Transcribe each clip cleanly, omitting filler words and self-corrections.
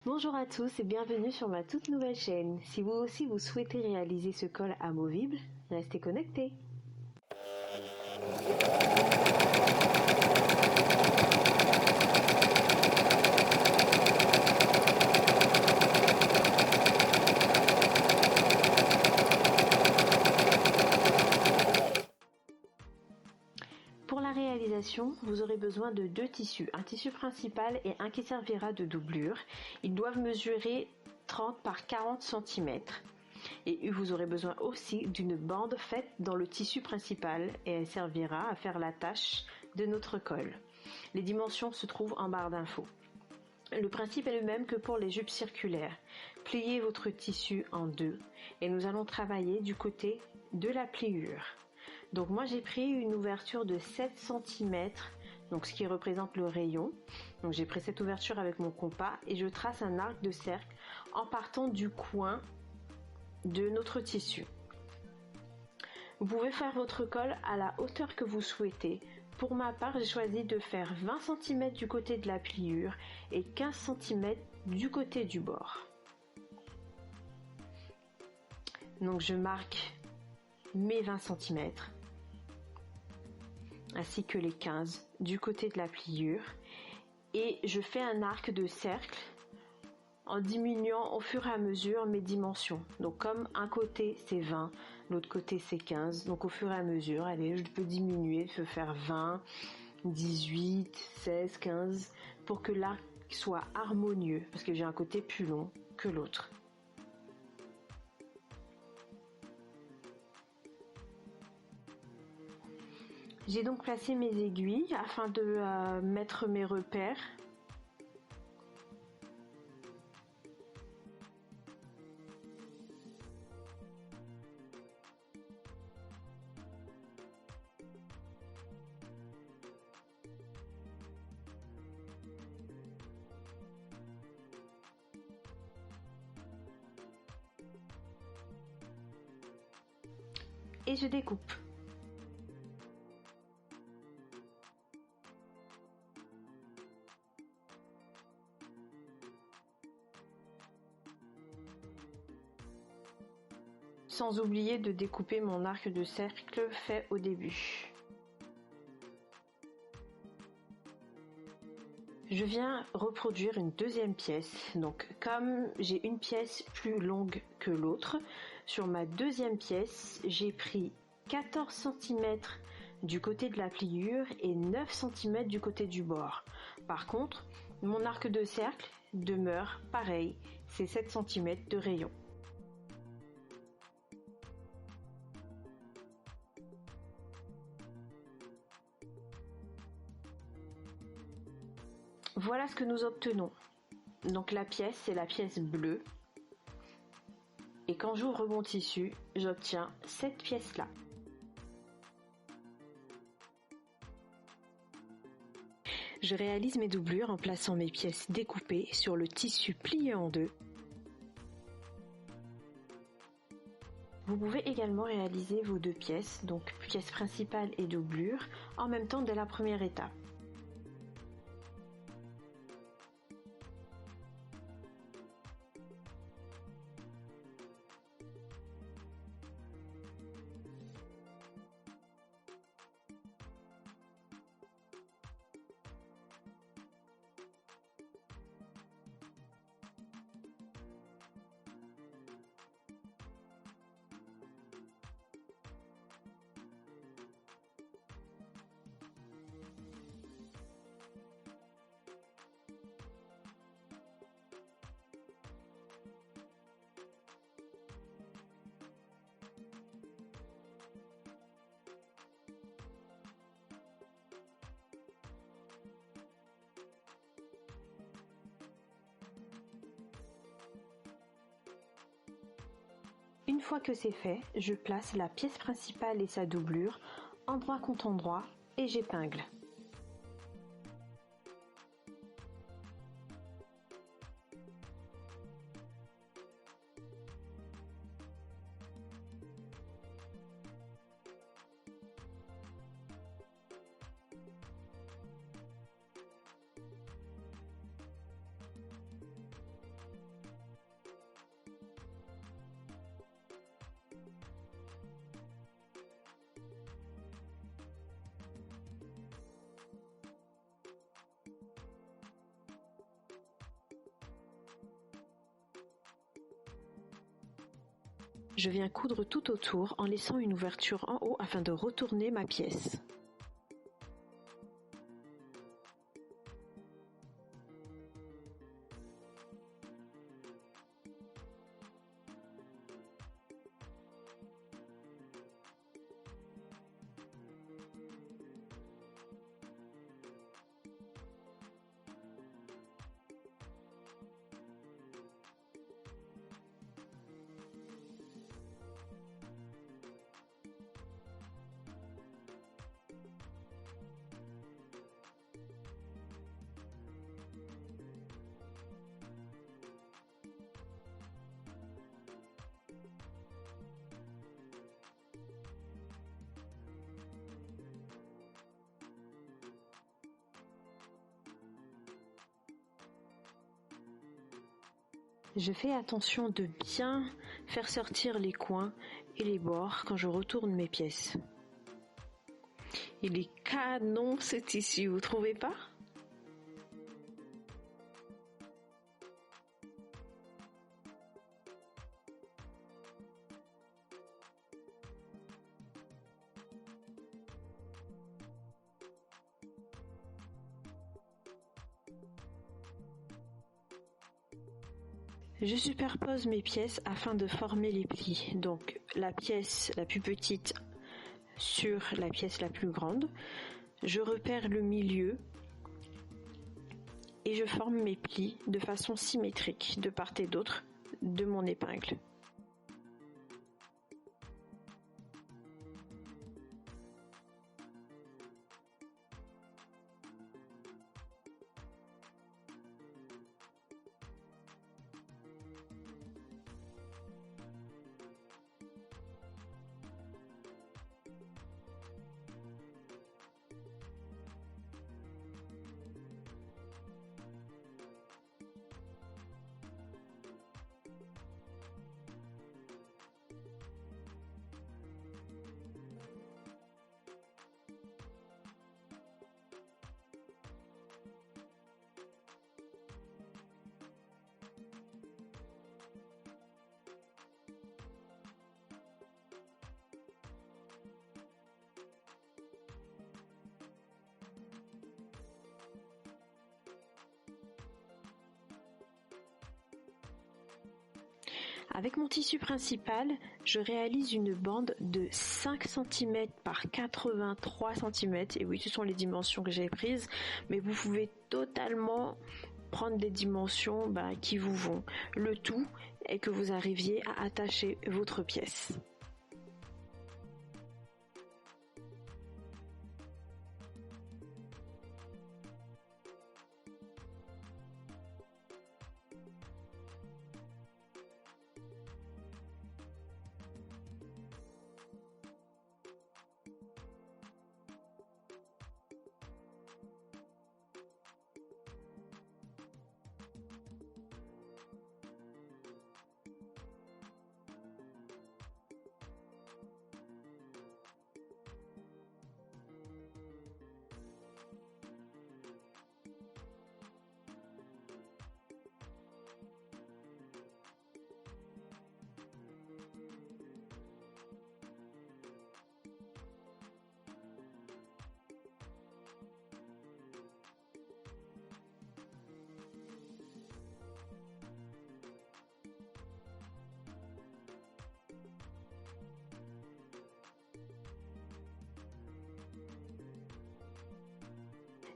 Bonjour à tous et bienvenue sur ma toute nouvelle chaîne. Si vous aussi vous souhaitez réaliser ce col amovible, restez connectés. Pour la réalisation, vous aurez besoin de deux tissus, un tissu principal et un qui servira de doublure. Ils doivent mesurer 30 par 40 cm. Et vous aurez besoin aussi d'une bande faite dans le tissu principal et elle servira à faire la tâche de notre col. Les dimensions se trouvent en barre d'infos. Le principe est le même que pour les jupes circulaires. Pliez votre tissu en deux et nous allons travailler du côté de la pliure. Donc moi j'ai pris une ouverture de 7 cm, donc ce qui représente le rayon. Donc j'ai pris cette ouverture avec mon compas et je trace un arc de cercle en partant du coin de notre tissu. Vous pouvez faire votre col à la hauteur que vous souhaitez. Pour ma part, j'ai choisi de faire 20 cm du côté de la pliure et 15 cm du côté du bord. Donc je marque mes 20 cm ainsi que les 15 du côté de la pliure et je fais un arc de cercle en diminuant au fur et à mesure mes dimensions. Donc comme un côté c'est 20, l'autre côté c'est 15, donc au fur et à mesure, allez, je peux diminuer, je peux faire 20, 18, 16, 15 pour que l'arc soit harmonieux parce que j'ai un côté plus long que l'autre. J'ai donc placé mes aiguilles afin de mettre mes repères. Et je découpe. Sans oublier de découper mon arc de cercle fait au début. Je viens reproduire une deuxième pièce. Donc comme j'ai une pièce plus longue que l'autre, sur ma deuxième pièce, j'ai pris 14 cm du côté de la pliure et 9 cm du côté du bord. Par contre, mon arc de cercle demeure pareil, c'est 7 cm de rayon. Voilà ce que nous obtenons. Donc la pièce, c'est la pièce bleue. Et quand j'ouvre mon tissu, j'obtiens cette pièce-là. Je réalise mes doublures en plaçant mes pièces découpées sur le tissu plié en deux. Vous pouvez également réaliser vos deux pièces, donc pièce principale et doublure, en même temps dès la première étape. Une fois que c'est fait, je place la pièce principale et sa doublure endroit contre endroit et j'épingle. Je viens coudre tout autour en laissant une ouverture en haut afin de retourner ma pièce. Je fais attention de bien faire sortir les coins et les bords quand je retourne mes pièces. Il est canon ce tissu, vous trouvez pas? Je superpose mes pièces afin de former les plis. Donc la pièce la plus petite sur la pièce la plus grande. Je repère le milieu et je forme mes plis de façon symétrique de part et d'autre de mon épingle. Avec mon tissu principal, je réalise une bande de 5 cm par 83 cm. Et oui, ce sont les dimensions que j'ai prises, mais vous pouvez totalement prendre des dimensions qui vous vont. Le tout est que vous arriviez à attacher votre pièce.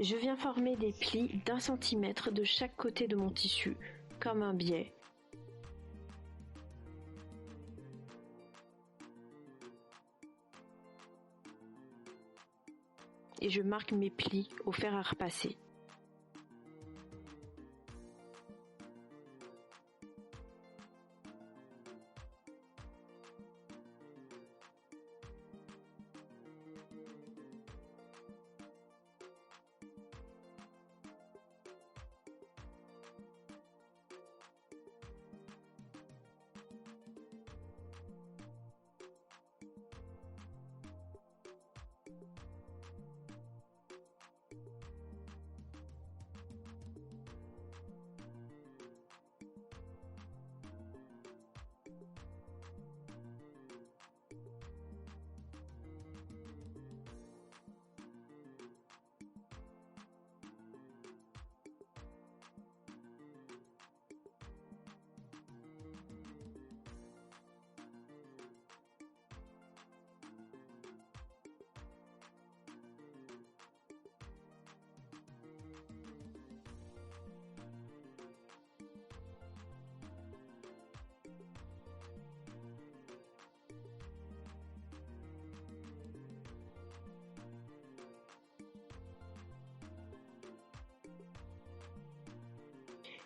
Je viens former des plis d'1 cm de chaque côté de mon tissu, comme un biais. Et je marque mes plis au fer à repasser.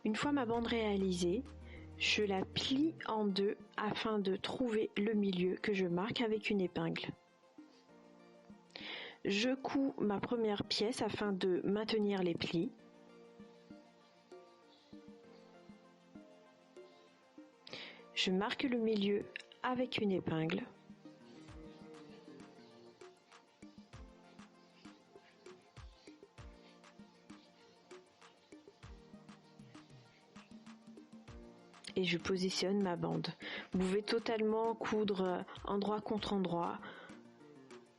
Une fois ma bande réalisée, je la plie en deux afin de trouver le milieu que je marque avec une épingle. Je couds ma première pièce afin de maintenir les plis. Je marque le milieu avec une épingle. Et je positionne ma bande. Vous pouvez totalement coudre endroit contre endroit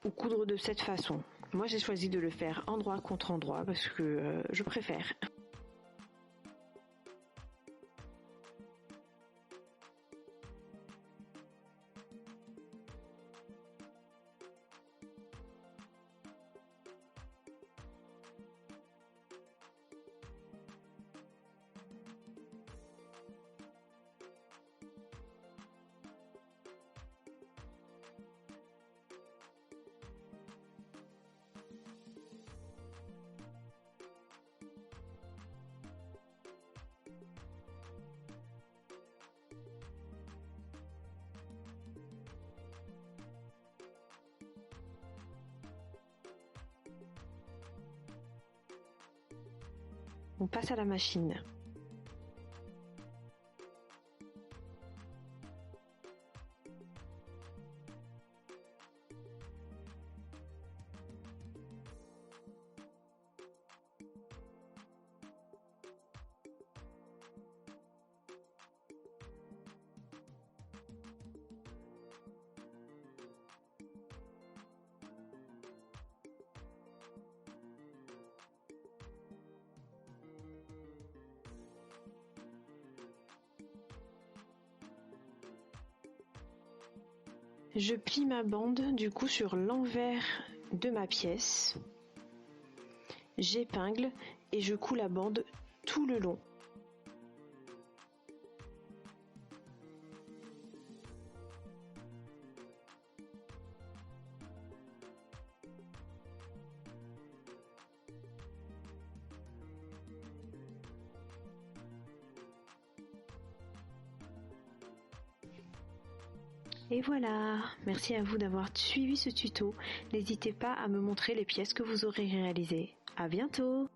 ou coudre de cette façon. Moi j'ai choisi de le faire endroit contre endroit parce que je préfère. On passe à la machine. Je plie ma bande du coup sur l'envers de ma pièce. J'épingle et je couds la bande tout le long. Et voilà, merci à vous d'avoir suivi ce tuto. N'hésitez pas à me montrer les pièces que vous aurez réalisées. À bientôt!